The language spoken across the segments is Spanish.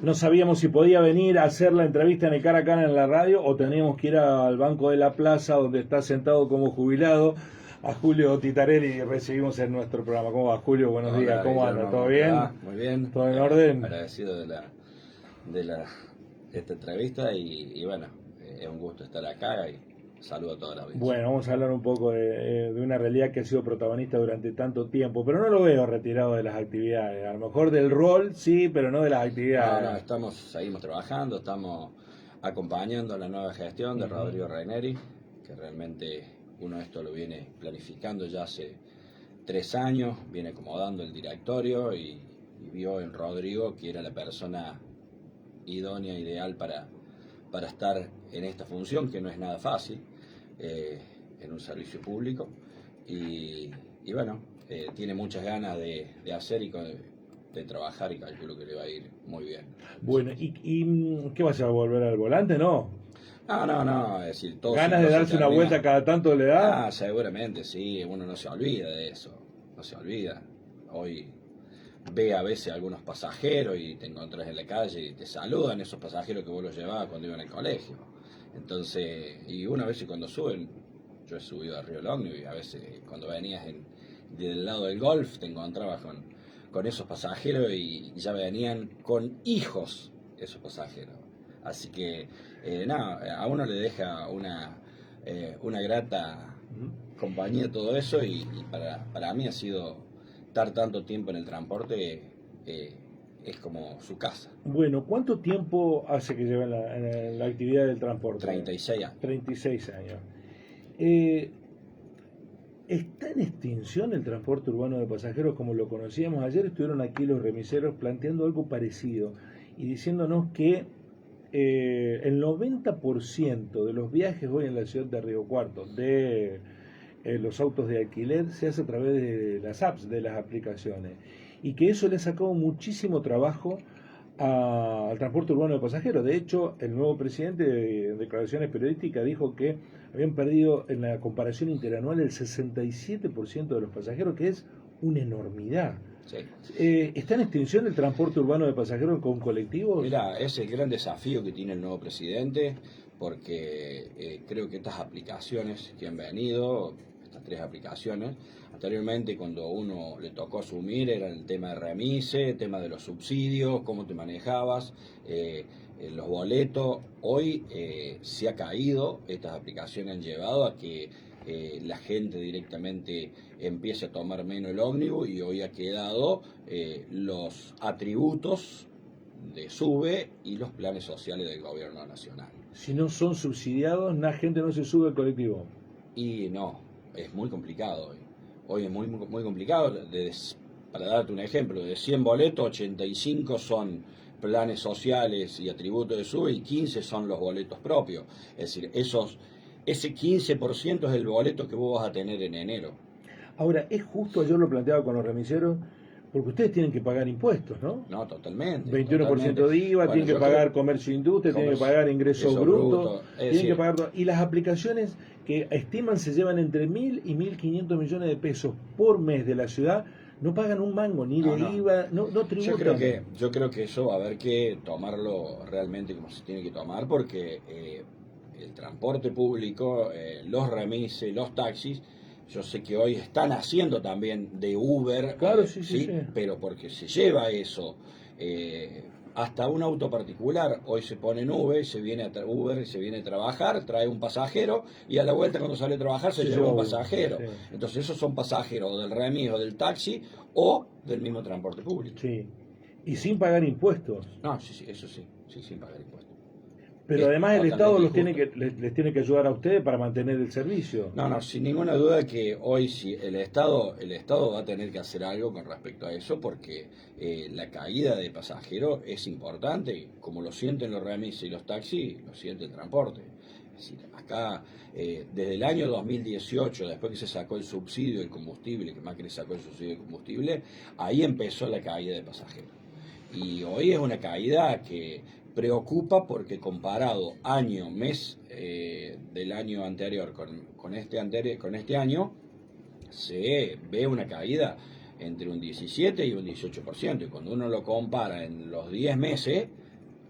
no sabíamos si podía venir a hacer la entrevista en el cara a cara en la radio o teníamos que ir al banco de la plaza donde está sentado como jubilado a Julio Titarelli y recibimos en nuestro programa. ¿Cómo va, Julio? Buenos días, Hola ¿cómo anda? Guillermo, ¿Todo ¿cómo te bien? va? Muy bien, ¿Todo en orden? agradecido de la esta entrevista y bueno, es un gusto estar acá y saludo a toda la audiencia. Bueno, vamos a hablar un poco de una realidad que ha sido protagonista durante tanto tiempo, pero no lo veo retirado de las actividades. A lo mejor del rol sí, pero no de las No, actividades. seguimos trabajando, estamos acompañando la nueva gestión de Ujú. Rodrigo Raineri, que realmente uno esto lo viene planificando ya hace 3 años, viene acomodando el directorio y vio en Rodrigo que era la persona idónea, ideal para estar en esta función, que no es nada fácil, eh, en un servicio público. Y bueno, tiene muchas ganas de hacer de trabajar y calculo que le va a ir muy bien. Bueno, ¿qué vas a volver al volante? No. No, es decir, todo ¿Ganas de ciclo se darse una vuelta termina. cada tanto le da? Seguramente, sí, uno no se olvida de eso, no se olvida. Hoy ve a veces algunos pasajeros y te encontrás en la calle y te saludan esos pasajeros que vos los llevabas cuando iban al colegio. Entonces, y una vez cuando suben, yo he subido a Río Longo y a veces cuando venías del lado del golf te encontrabas con esos pasajeros y ya venían con hijos esos pasajeros. Así que, a uno le deja una grata compañía todo eso y para mí ha sido estar tanto tiempo en el transporte, es como su casa. Bueno, ¿cuánto tiempo hace que lleva en la actividad del transporte? 36 años. 36 años. Eh, ¿Está en extinción el transporte urbano de pasajeros como lo conocíamos? Ayer estuvieron aquí los remiseros planteando algo parecido y diciéndonos que el 90% de los viajes hoy en la ciudad de Río Cuarto de los autos de alquiler se hace a través de las apps, de las aplicaciones, y que eso le ha sacado muchísimo trabajo al transporte urbano de pasajeros. De hecho, el nuevo presidente en declaraciones periodísticas dijo que habían perdido en la comparación interanual el 67% de los pasajeros, que es una enormidad. Sí. ¿Está en extinción el transporte urbano de pasajeros con colectivos? Mirá, es el gran desafío que tiene el nuevo presidente, porque creo que estas aplicaciones que han venido, estas 3 aplicaciones, anteriormente cuando uno le tocó asumir era el tema de remise, el tema de los subsidios, cómo te manejabas, los boletos. Hoy se ha caído, estas aplicaciones han llevado a que la gente directamente empiece a tomar menos el ómnibus y hoy ha quedado los atributos de SUBE y los planes sociales del gobierno nacional. Si no son subsidiados, la gente no se sube al colectivo. Y no, es muy complicado hoy. Hoy es muy complicado. Para darte un ejemplo, de 100 boletos, 85 son planes sociales y atributos de SUBE y 15 son los boletos propios. Es decir, ese 15% es el boleto que vos vas a tener en enero. Ahora, es justo, yo lo planteaba con los remiseros, porque ustedes tienen que pagar impuestos, ¿no? No, totalmente. 21% de IVA, Bueno, tienen que yo pagar creo, comercio e industria, tienen que comercio, pagar ingresos eso brutos, bruto, es tienen que decir, pagar todo. Y las aplicaciones que estiman se llevan entre 1.000 y 1.500 millones de pesos por mes de la ciudad, no pagan un mango, ni de no. IVA, no tributan. Yo creo que eso va a haber que tomarlo realmente como se tiene que tomar, porque el transporte público, los remises, los taxis, yo sé que hoy están haciendo también de Uber, Claro, sí, sí, sí. pero porque se lleva eso. eh, Hasta un auto particular hoy se pone en Uber, Uber y se viene a trabajar, trae un pasajero y a la vuelta cuando sale a trabajar se lleva un pasajero. Sí, Entonces esos son pasajeros del remis o del taxi o del mismo transporte público. sí. Y sin pagar impuestos. No, sí, eso sí, sin pagar impuestos. Pero Es además el Estado totalmente los tiene injusto. les tiene que ayudar a ustedes para mantener el servicio. No, sin ninguna duda que hoy sí el Estado va a tener que hacer algo con respecto a eso, porque la caída de pasajeros es importante, como lo sienten los remises y los taxis, lo siente el transporte. Es decir, acá desde el año 2018, después que se sacó el subsidio del combustible, que Macri sacó el subsidio del combustible, ahí empezó la caída de pasajeros. Y hoy es una caída que preocupa porque comparado mes del año anterior con este año, se ve una caída entre un 17 y un 18%. Y cuando uno lo compara en los 10 meses,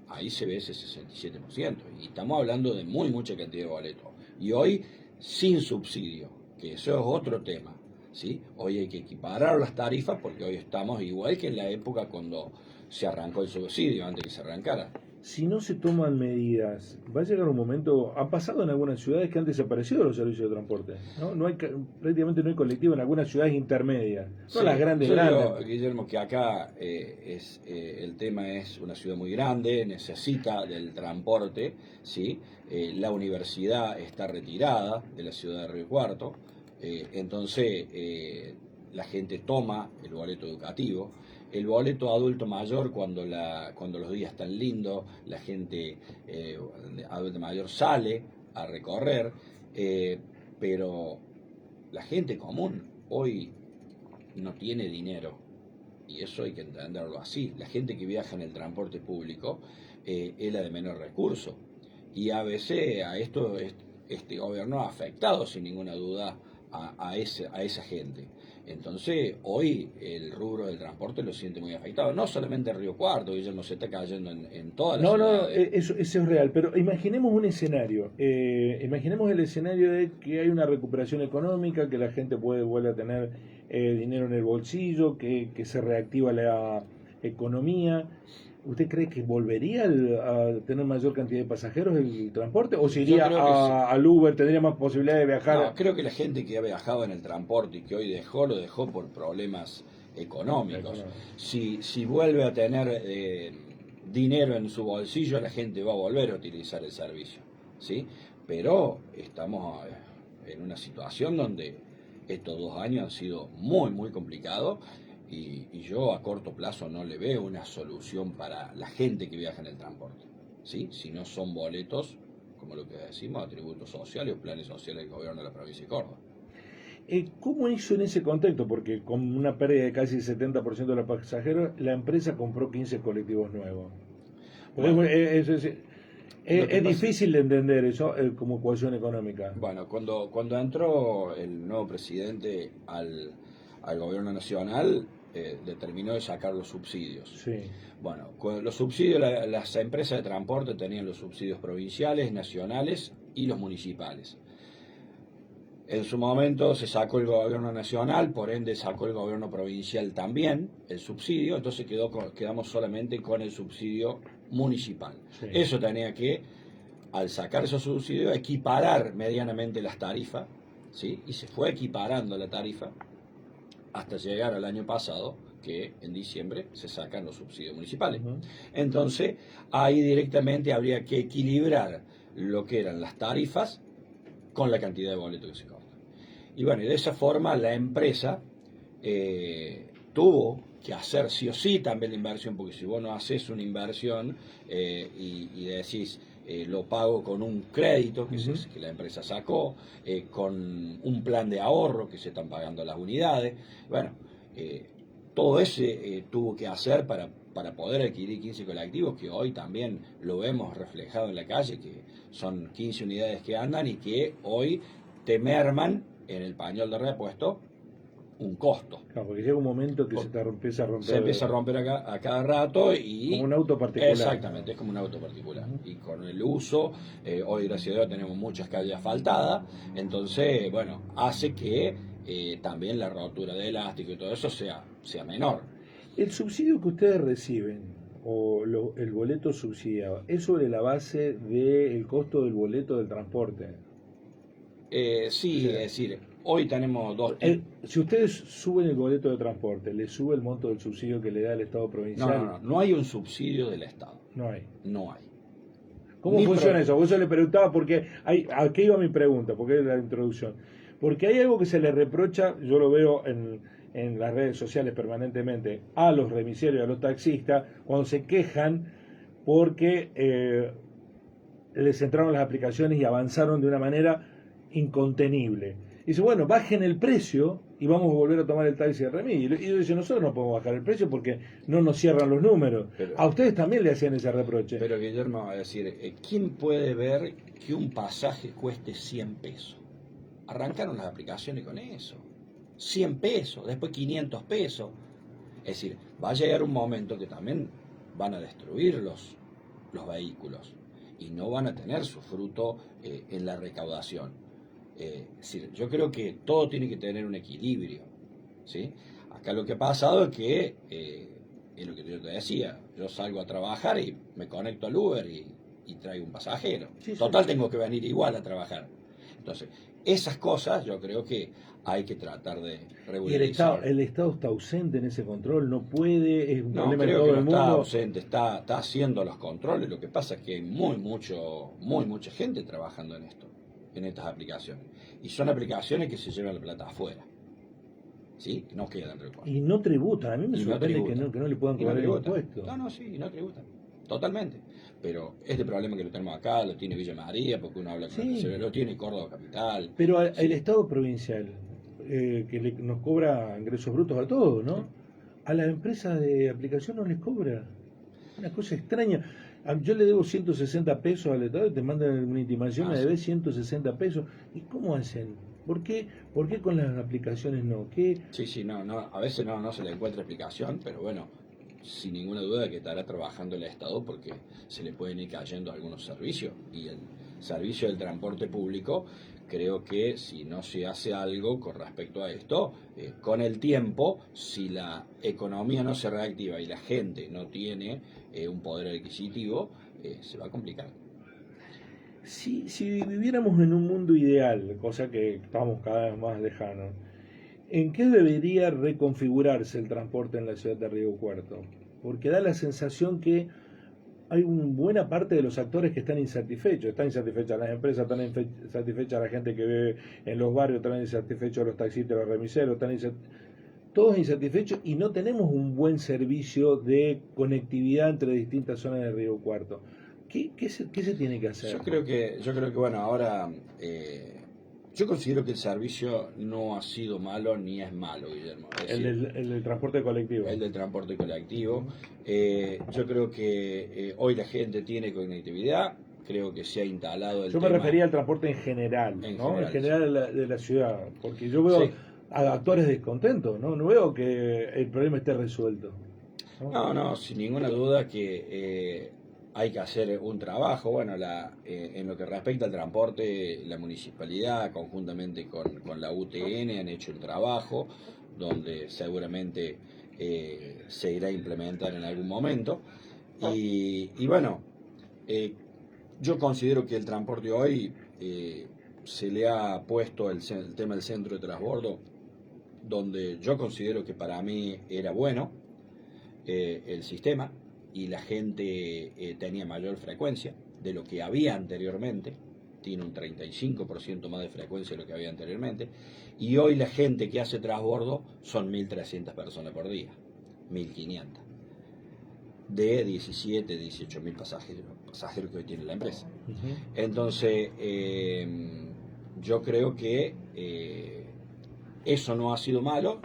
ahí se ve ese 67%. Y estamos hablando de mucha cantidad de boletos. Y hoy, sin subsidio, que eso es otro tema, ¿sí? Hoy hay que equiparar las tarifas porque hoy estamos igual que en la época cuando se arrancó el subsidio, antes que se arrancara. Si no se toman medidas, va a llegar un momento, ha pasado en algunas ciudades que han desaparecido los servicios de transporte, ¿no? Prácticamente no hay colectivo en algunas ciudades intermedias, no Sí, las grandes, yo digo, grandes. Guillermo, que acá el tema es una ciudad muy grande, necesita del transporte, ¿sí? La universidad está retirada de la ciudad de Río Cuarto, entonces la gente toma el boleto educativo. El boleto adulto mayor, cuando los días están lindos, la gente adulto mayor sale a recorrer, pero la gente común hoy no tiene dinero, y eso hay que entenderlo así. La gente que viaja en el transporte público es la de menor recurso, y a veces a esto este gobierno ha afectado sin ninguna duda a esa gente. Entonces, hoy el rubro del transporte lo siente muy afectado. No solamente Río Cuarto, Guillermo, se está cayendo en todas las No, no, ciudades. eso es real, pero imaginemos un escenario, imaginemos el escenario de que hay una recuperación económica, que la gente vuelve a tener dinero en el bolsillo, que se reactiva la economía. ¿Usted cree que volvería a tener mayor cantidad de pasajeros el transporte o se Yo iría creo que sí. al Uber, tendría más posibilidad de No, viajar? creo que la gente que ha viajado en el transporte y que hoy lo dejó por problemas económicos. Económico. Si vuelve a tener dinero en su bolsillo, la gente va a volver a utilizar el servicio, ¿sí? Pero estamos en una situación donde estos 2 años han sido muy complicados, y yo a corto plazo no le veo una solución para la gente que viaja en el transporte, ¿sí? Si no son boletos, como lo que decimos, atributos sociales o planes sociales del gobierno de la provincia de Córdoba. ¿Cómo hizo en ese contexto? Porque con una pérdida de casi 70% de los pasajeros, la empresa compró 15 colectivos nuevos. Porque Bueno, lo que es pasa, difícil de entender eso como ecuación económica. bueno, cuando entró el nuevo presidente al gobierno nacional, determinó de sacar los subsidios. Sí. Bueno, con los subsidios, las empresas de transporte tenían los subsidios provinciales, nacionales y los municipales. En su momento se sacó el gobierno nacional, por ende sacó el gobierno provincial también el subsidio, entonces quedamos solamente con el subsidio municipal. Sí. Eso tenía que, al sacar esos subsidios, equiparar medianamente las tarifas, ¿sí? Y se fue equiparando la tarifa hasta llegar al año pasado, que en diciembre se sacan los subsidios municipales. Ujú. Entonces, ahí directamente habría que equilibrar lo que eran las tarifas con la cantidad de boletos que se compran. Y bueno, y de esa forma la empresa tuvo que hacer sí o sí también la inversión, porque si vos no haces una inversión y decís, lo pago con un crédito que la empresa sacó, con un plan de ahorro que se están pagando las unidades, bueno, todo ese tuvo que hacer para poder adquirir 15 colectivos, que hoy también lo vemos reflejado en la calle, que son 15 unidades que andan y que hoy te merman en el pañol de repuesto un costo. Claro, porque llega un momento que Se empieza a romper a cada rato y... Como un auto particular. Exactamente, es como un auto particular. Y con el uso, hoy gracias a Dios tenemos muchas calles asfaltadas, entonces, bueno, hace que también la rotura de elástico y todo eso sea menor. El subsidio que ustedes reciben, el boleto subsidiado, ¿es sobre la base del costo del boleto del transporte? Sí, O sea, es decir, hoy tenemos dos si ustedes suben el boleto de transporte, ¿le sube el monto del subsidio que le da el Estado provincial? No hay un subsidio del Estado. No hay. No hay. ¿Cómo Ni funciona eso? Vos yo le preguntaba porque ¿a qué iba mi pregunta? Porque es la introducción. Porque hay algo que se le reprocha, yo lo veo en las redes sociales permanentemente, a los remiseros y a los taxistas, cuando se quejan porque les entraron las aplicaciones y avanzaron de una manera incontenible. Dice, bueno, bajen el precio y vamos a volver a tomar el taxi de remis. Y ellos dicen, nosotros no podemos bajar el precio porque no nos cierran los números. A ustedes también le hacían ese reproche. Pero Guillermo va a decir, ¿quién puede ver que un pasaje cueste 100 pesos? Arrancaron las aplicaciones con eso. 100 pesos, después 500 pesos. Es decir, va a llegar un momento que también van a destruir los vehículos y no van a tener su fruto en la recaudación. Es decir, yo creo que todo tiene que tener un equilibrio, ¿sí? Acá lo que ha pasado es que, es lo que yo te decía, yo salgo a trabajar y me conecto al Uber y traigo un pasajero. Sí, sí. Total, tengo que venir igual a trabajar. Entonces, esas cosas yo creo que hay que tratar de Y regularizar. el Estado está ausente en ese control, no puede, es un No, problema en creo que todo no el está mundo. ausente, está haciendo los controles. Lo que pasa es que hay muy mucha gente trabajando en esto, en estas aplicaciones. Y son aplicaciones que se llevan la plata afuera, ¿sí? No quedan recursos. Y no tributan, a mí me Y no sorprende tributan. que no le puedan Y no cobrar el tributan. impuesto. No, no, sí, no tributan. Totalmente. Pero este problema que lo tenemos acá, lo tiene Villa María, porque uno habla con el Sí, tercero, lo tiene Córdoba Capital, pero el ¿sí? Estado provincial, nos cobra ingresos brutos a todos, Sí. ¿no? A las empresas de aplicación no les cobra. Una cosa extraña. Yo le debo 160 pesos al Estado y te mandan una intimación, Ah, me sí. debes 160 pesos. ¿Y cómo hacen? ¿Por qué con las aplicaciones no? ¿Qué? Sí, sí, no, no, a veces no se le encuentra explicación, pero bueno, sin ninguna duda que estará trabajando el Estado porque se le pueden ir cayendo algunos servicios y el servicio del transporte público, creo que si no se hace algo con respecto a esto, con el tiempo, si la economía no se reactiva y la gente no tiene un poder adquisitivo, se va a complicar. Si viviéramos en un mundo ideal, cosa que estamos cada vez más lejanos, ¿en qué debería reconfigurarse el transporte en la ciudad de Río Cuarto? Porque da la sensación que hay una buena parte de los actores que están insatisfechas las empresas, están insatisfechas la gente que vive en los barrios, están insatisfechos los taxistas, los remiseros, todos insatisfechos y no tenemos un buen servicio de conectividad entre distintas zonas de Río Cuarto. ¿Qué se tiene que hacer? Yo creo que bueno, ahora yo considero que el servicio no ha sido malo ni es malo, Guillermo. Es decir, El del transporte colectivo. el del transporte colectivo. Ujú. Yo creo que hoy la gente tiene conectividad, creo que se ha instalado el Yo me tema refería al transporte en general, en ¿no? En general. general de la ciudad, porque yo veo Sí, a actores descontentos, ¿no? No veo que el problema esté resuelto, ¿no? no, no, sin ninguna duda que hay que hacer un trabajo. Bueno, en lo que respecta al transporte, la municipalidad conjuntamente con la UTN han hecho un trabajo donde seguramente se irá a implementar en algún momento. Y bueno, eh, yo considero que el transporte hoy se le ha puesto el tema del centro de transbordo, donde yo considero que para mí era bueno el sistema y la gente tenía mayor frecuencia de lo que había anteriormente, tiene un 35% más de frecuencia de lo que había anteriormente, y hoy la gente que hace transbordo son 1.300 personas por día, 1.500, de 17, 18.000 pasajeros que hoy tiene la empresa. Ujú. Entonces, yo creo que eso no ha sido malo.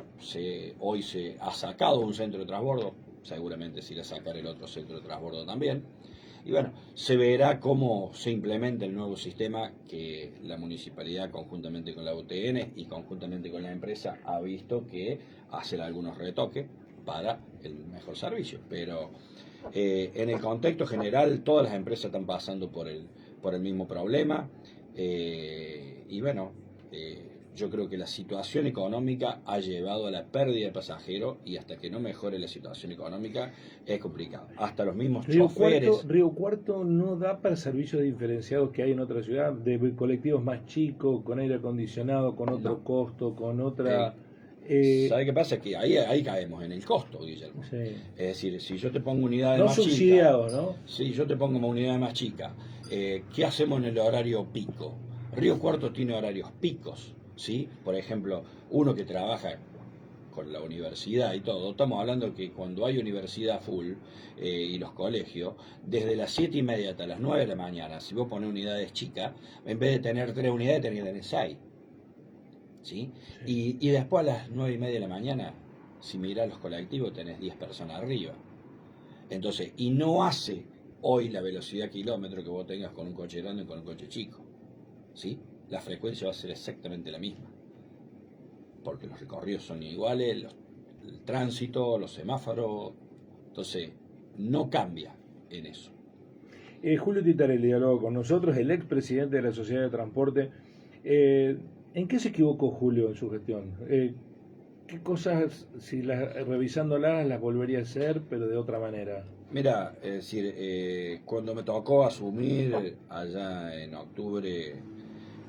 Hoy se ha sacado un centro de transbordo, seguramente se irá a sacar el otro centro de transbordo también. Y bueno, se verá cómo se implementa el nuevo sistema que la municipalidad conjuntamente con la UTN y conjuntamente con la empresa ha visto que hacer algunos retoques para el mejor servicio. Pero en el contexto general todas las empresas están pasando por el mismo problema y bueno, yo creo que la situación económica ha llevado a la pérdida de pasajeros y hasta que no mejore la situación económica es complicado. Hasta los mismos choferes. Río Cuarto no da para servicios diferenciados que hay en otra ciudad, de colectivos más chicos, con aire acondicionado, con otro No. costo, con otra... Eh, eh, ¿Sabe qué pasa? Que ahí caemos en el costo, Guillermo. sí. Es decir, si yo te pongo unidades No más chicas, subsidiado, ¿no? si yo te pongo una unidad más chica, ¿qué hacemos en el horario pico? Río Cuarto tiene horarios picos, ¿sí? Por ejemplo, uno que trabaja con la universidad y todo, estamos hablando que cuando hay universidad full y los colegios, desde las 7:30 hasta las 9 de la mañana, si vos pones unidades chicas, en vez de tener 3 unidades, tenés que tener 6. ¿Sí? Sí. Y después a las 9:30 de la mañana, si mirás los colectivos, tenés 10 personas arriba. Entonces, y no hace hoy la velocidad kilómetro que vos tengas con un coche grande y con un coche chico. ¿Sí? La frecuencia va a ser exactamente la misma. Porque los recorridos son iguales, el tránsito, los semáforos. Entonces, no cambia en eso. Julio Titarelli dialogó con nosotros, el expresidente de la Sociedad de Transporte. ¿En qué se equivocó Julio en su gestión? ¿Qué cosas, si revisándolas, las volvería a hacer, pero de otra manera? Mira, es decir, cuando me tocó asumir allá en octubre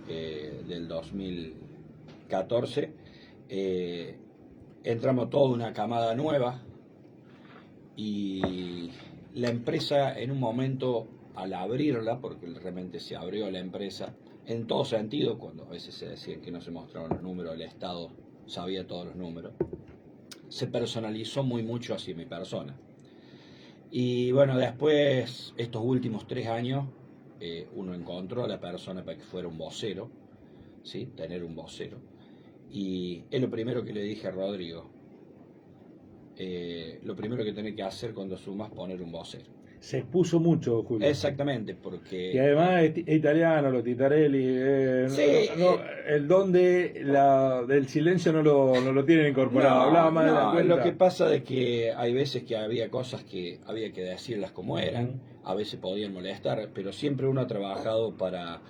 del 2014, entramos toda una camada nueva y la empresa en un momento, al abrirla, porque realmente se abrió la empresa, en todo sentido, cuando a veces se decían que no se mostraban los números, el Estado sabía todos los números, se personalizó muy mucho hacia mi persona. Y bueno, después, estos últimos 3 años, uno encontró a la persona para que fuera un vocero, ¿sí? Tener un vocero. Y es lo primero que le dije a Rodrigo. Lo primero que tenés que hacer cuando sumas es poner un vocero. Se expuso mucho, Julio. Exactamente, porque... Y además es italiano, los Titarelli. Sí, el don del silencio no lo tienen incorporado. Hablaba más de la cuenta. Lo que pasa es que hay veces que había cosas que había que decirlas como eran, a veces podían molestar, pero siempre uno ha trabajado para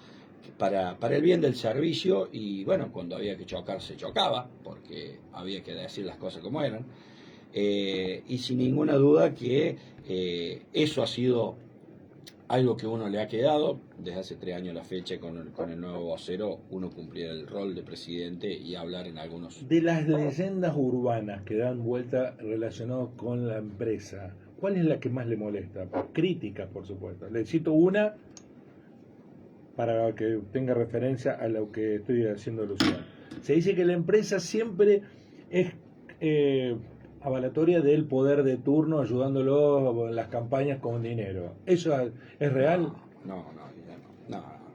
el bien del servicio y bueno, cuando había que chocar se chocaba, porque había que decir las cosas como eran. Y sin ninguna duda que eso ha sido algo que uno le ha quedado desde hace 3 años a la fecha con el nuevo vocero, uno cumplir el rol de presidente y hablar en algunos... De las leyendas urbanas que dan vuelta relacionadas con la empresa, ¿cuál es la que más le molesta? Críticas, por supuesto. Le cito una para que tenga referencia a lo que estoy haciendo alusión. Se dice que la empresa siempre es avalatoria del poder de turno, ayudándolo en las campañas con dinero. ¿Eso es real? No.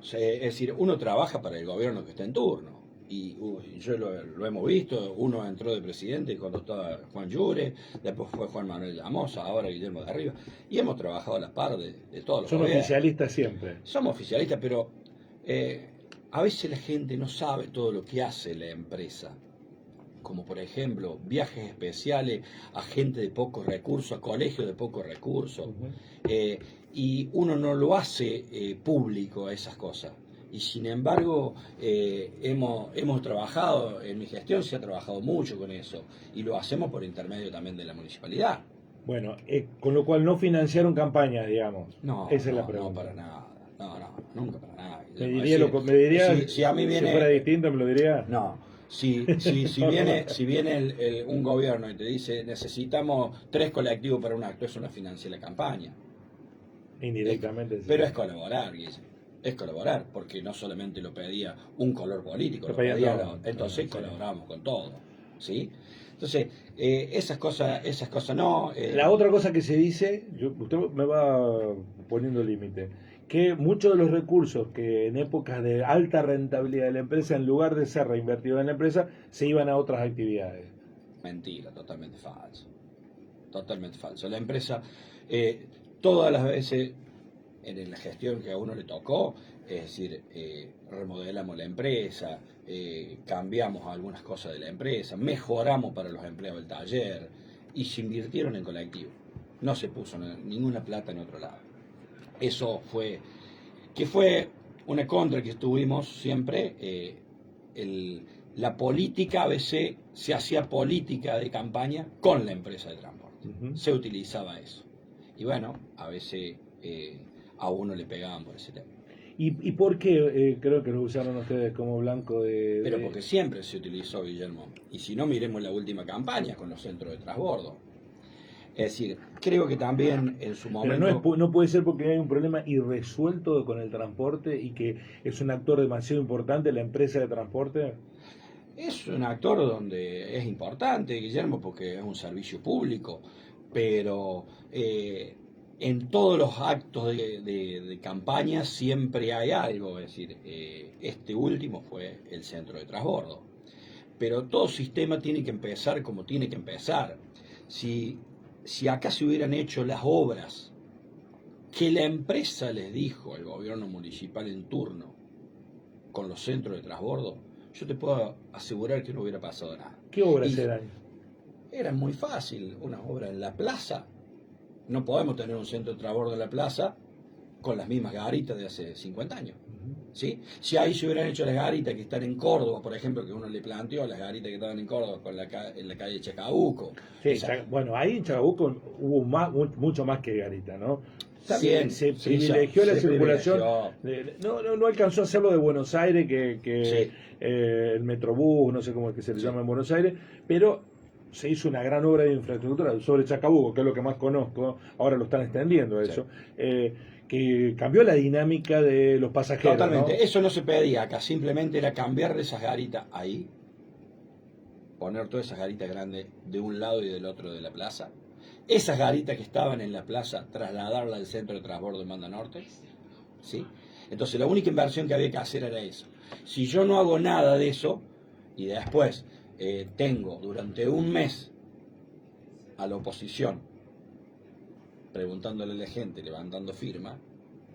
Es decir, uno trabaja para el gobierno que está en turno. Y yo lo hemos visto, uno entró de presidente cuando estaba Juan Llure, después fue Juan Manuel Llamosa, ahora Guillermo de Arriba, y hemos trabajado a la par de todos los Son gobiernos. Oficialistas siempre. Somos oficialistas, pero a veces la gente no sabe todo lo que hace la empresa. Como por ejemplo viajes especiales a gente de pocos recursos, a colegios de pocos recursos, y uno no lo hace público a esas cosas. Y sin embargo hemos trabajado, en mi gestión se ha trabajado mucho con eso, y lo hacemos por intermedio también de la municipalidad. Bueno, con lo cual no financiaron campañas, digamos. Esa es la pregunta. No, para nada. No, nunca para nada. Me diría si a mí viene, si fuera distinto, me lo diría. No. Si viene un gobierno y te dice necesitamos 3 colectivos para un acto, eso no financia la campaña. Indirectamente. Sí. Pero es colaborar, Guille. Es colaborar, porque no solamente lo pedía un color político, entonces colaboramos con todo. ¿Sí? Entonces, esas cosas no. La otra cosa que se dice, usted me va poniendo límite, que muchos de los recursos que en épocas de alta rentabilidad de la empresa, en lugar de ser reinvertidos en la empresa, se iban a otras actividades. Mentira, totalmente falso. Totalmente falso. La empresa, todas las veces en la gestión que a uno le tocó, es decir, remodelamos la empresa, cambiamos algunas cosas de la empresa, mejoramos para los empleados del taller y se invirtieron en colectivo. No se puso ninguna plata en otro lado. Eso fue una contra que tuvimos siempre. La política a veces se hacía política de campaña con la empresa de transporte. Se utilizaba eso. Y bueno, a veces a uno le pegaban por ese tema. ¿Y por qué creo que lo usaron ustedes como blanco de...? Pero porque siempre se utilizó, Guillermo. Y si no, miremos la última campaña con los centros de transbordo. Es decir, creo que también en su momento... Pero no puede ser porque hay un problema irresuelto con el transporte y que es un actor demasiado importante la empresa de transporte. Es un actor donde es importante, Guillermo, porque es un servicio público, pero en todos los actos de campaña siempre hay algo. Es decir, este último fue el centro de transbordo. Pero todo sistema tiene que empezar como tiene que empezar. Si acá se hubieran hecho las obras que la empresa les dijo al gobierno municipal en turno con los centros de transbordo, yo te puedo asegurar que no hubiera pasado nada. ¿Qué obras eran? Era muy fácil, una obra en la plaza. No podemos tener un centro de transbordo en la plaza con las mismas garitas de hace 50 años. ¿Sí? Si ahí se hubieran hecho las garitas que están en Córdoba, por ejemplo, que uno le planteó las garitas que estaban en Córdoba en la calle Chacabuco. Sí, bueno, ahí en Chacabuco hubo mucho más que garita, ¿no? También se privilegió la circulación. No alcanzó a hacerlo de Buenos Aires, que el Metrobús, no sé cómo es que se le llama en Buenos Aires, pero se hizo una gran obra de infraestructura sobre Chacabuco, que es lo que más conozco, ahora lo están extendiendo eso, que cambió la dinámica de los pasajeros. Totalmente, ¿no? Eso no se pedía acá, simplemente era cambiar de esas garitas ahí, poner todas esas garitas grandes de un lado y del otro de la plaza, esas garitas que estaban en la plaza, trasladarla al centro de transbordo de Manda Norte, ¿sí? Entonces la única inversión que había que hacer era eso. Si yo no hago nada de eso, y después tengo durante un mes a la oposición preguntándole a la gente, levantando firma,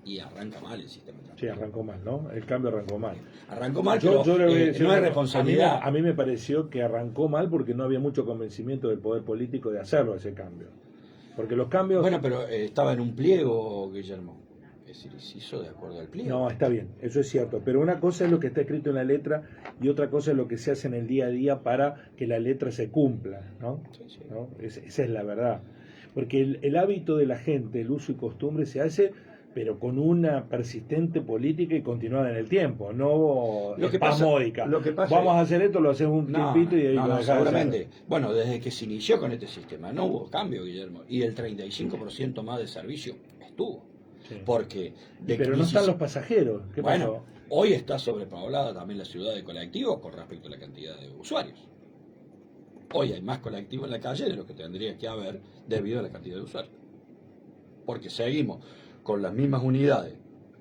y arranca mal el sistema de transporte. Sí, arrancó mal, ¿no? El cambio arrancó mal. Arrancó mal, pero no es responsabilidad. A mí me pareció que arrancó mal porque no había mucho convencimiento del poder político de hacerlo ese cambio. Porque los cambios... Bueno, pero estaba en un pliego, Guillermo. Es decir, se hizo de acuerdo al pliego. No, está bien, eso es cierto. Pero una cosa es lo que está escrito en la letra y otra cosa es lo que se hace en el día a día para que la letra se cumpla, ¿no? Sí. ¿No? Esa es la verdad. Porque el hábito de la gente, el uso y costumbre se hace, pero con una persistente política y continuada en el tiempo, no espasmódica. Vamos a hacer esto, lo hacemos un tiempito y ahí lo dejamos. Seguramente. Bueno, desde que se inició con este sistema no hubo cambio, Guillermo, y el 35% más de servicio estuvo. Sí. Porque pero no están los pasajeros. ¿Qué pasó? Hoy está sobrepoblada también la ciudad de colectivos con respecto a la cantidad de usuarios. Hoy hay más colectivos en la calle de lo que tendría que haber debido a la cantidad de usuarios. Porque seguimos con las mismas unidades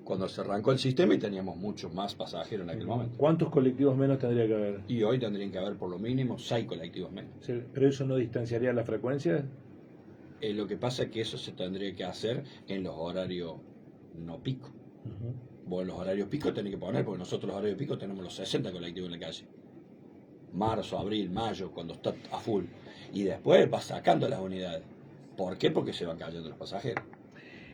cuando se arrancó el sistema y teníamos muchos más pasajeros en aquel momento. ¿Cuántos colectivos menos tendría que haber? Y hoy tendrían que haber por lo mínimo 6 colectivos menos. Sí, ¿pero eso no distanciaría la frecuencia? Lo que pasa es que eso se tendría que hacer en los horarios no pico. Vos en los horarios pico tenés que poner, porque nosotros los horarios pico tenemos los 60 colectivos en la calle. Marzo, abril, mayo, cuando está a full. Y después vas sacando las unidades. ¿Por qué? Porque se van cayendo los pasajeros.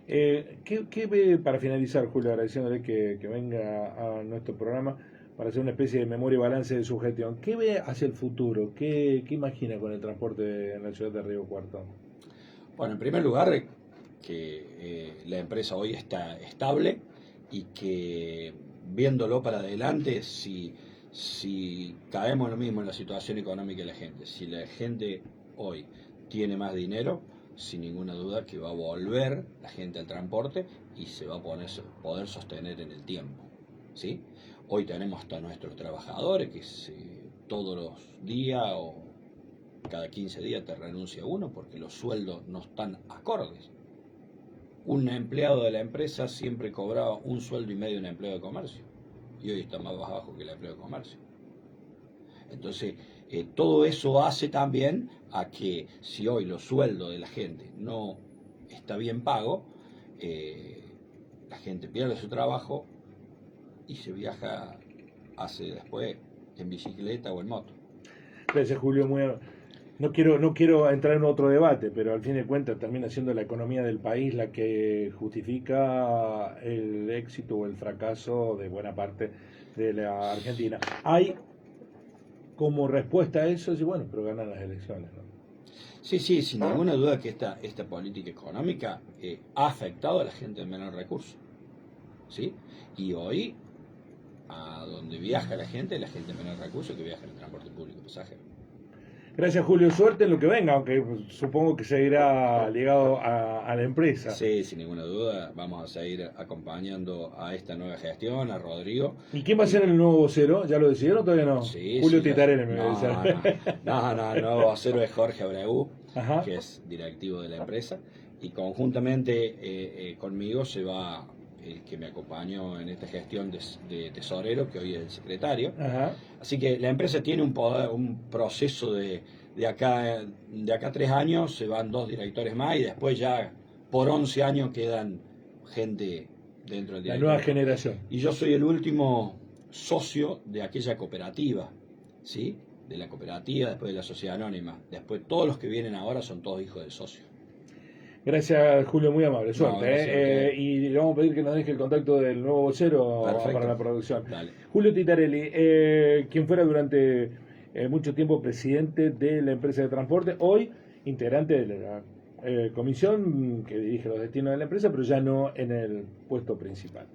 ¿Qué ve, para finalizar, Julio, agradeciéndole que venga a nuestro programa para hacer una especie de memoria y balance de su gestión? ¿Qué ve hacia el futuro? ¿Qué imagina con el transporte en la ciudad de Río Cuarto? Bueno, en primer lugar, que la empresa hoy está estable y que viéndolo para adelante, si caemos en lo mismo en la situación económica de la gente, si la gente hoy tiene más dinero, sin ninguna duda que va a volver la gente al transporte y se va a poder sostener en el tiempo, ¿sí? Hoy tenemos hasta nuestros trabajadores que todos los días o cada 15 días te renuncia uno porque los sueldos no están acordes. Un empleado de la empresa siempre cobraba un sueldo y medio de un empleado de comercio y hoy está más bajo que el empleado de comercio. Entonces, todo eso hace también a que si hoy los sueldos de la gente no está bien pago, la gente pierde su trabajo y se viaja, hace después en bicicleta o en moto. Gracias, Julio. No quiero entrar en otro debate, pero al fin de cuentas termina siendo la economía del país la que justifica el éxito o el fracaso de buena parte de la Argentina. Hay como respuesta a eso, sí, bueno, pero ganan las elecciones, ¿no? Sí, sin ninguna duda que esta política económica ha afectado a la gente de menor recurso, ¿sí? Y hoy, a donde viaja la gente de menor recurso que viaja en el transporte público pasajero. Gracias, Julio. Suerte en lo que venga, aunque supongo que seguirá ligado a la empresa. Sí, sin ninguna duda. Vamos a seguir acompañando a esta nueva gestión, a Rodrigo. ¿Y quién va a ser el nuevo vocero? ¿Ya lo decidieron o todavía no? Sí, Julio sí, Titarene me no, dice. No, el nuevo vocero es Jorge Abreu, Ajá. que es directivo de la empresa. Y conjuntamente conmigo se va el que me acompañó en esta gestión de tesorero, que hoy es el secretario. Ajá. Así que la empresa tiene un proceso de acá 3 años, se van 2 directores más y después ya por 11 años quedan gente dentro del directorio. La nueva generación. Y yo soy el último socio de aquella cooperativa, ¿sí? De la cooperativa, después de la sociedad anónima. Después todos los que vienen ahora son todos hijos del socio. Gracias, Julio, muy amable. Suerte. No, gracias a usted. Y le vamos a pedir que nos deje el contacto del nuevo vocero Perfecto. para la producción. Dale. Julio Titarelli, quien fuera durante mucho tiempo presidente de la empresa de transporte, hoy integrante de la comisión que dirige los destinos de la empresa, pero ya no en el puesto principal.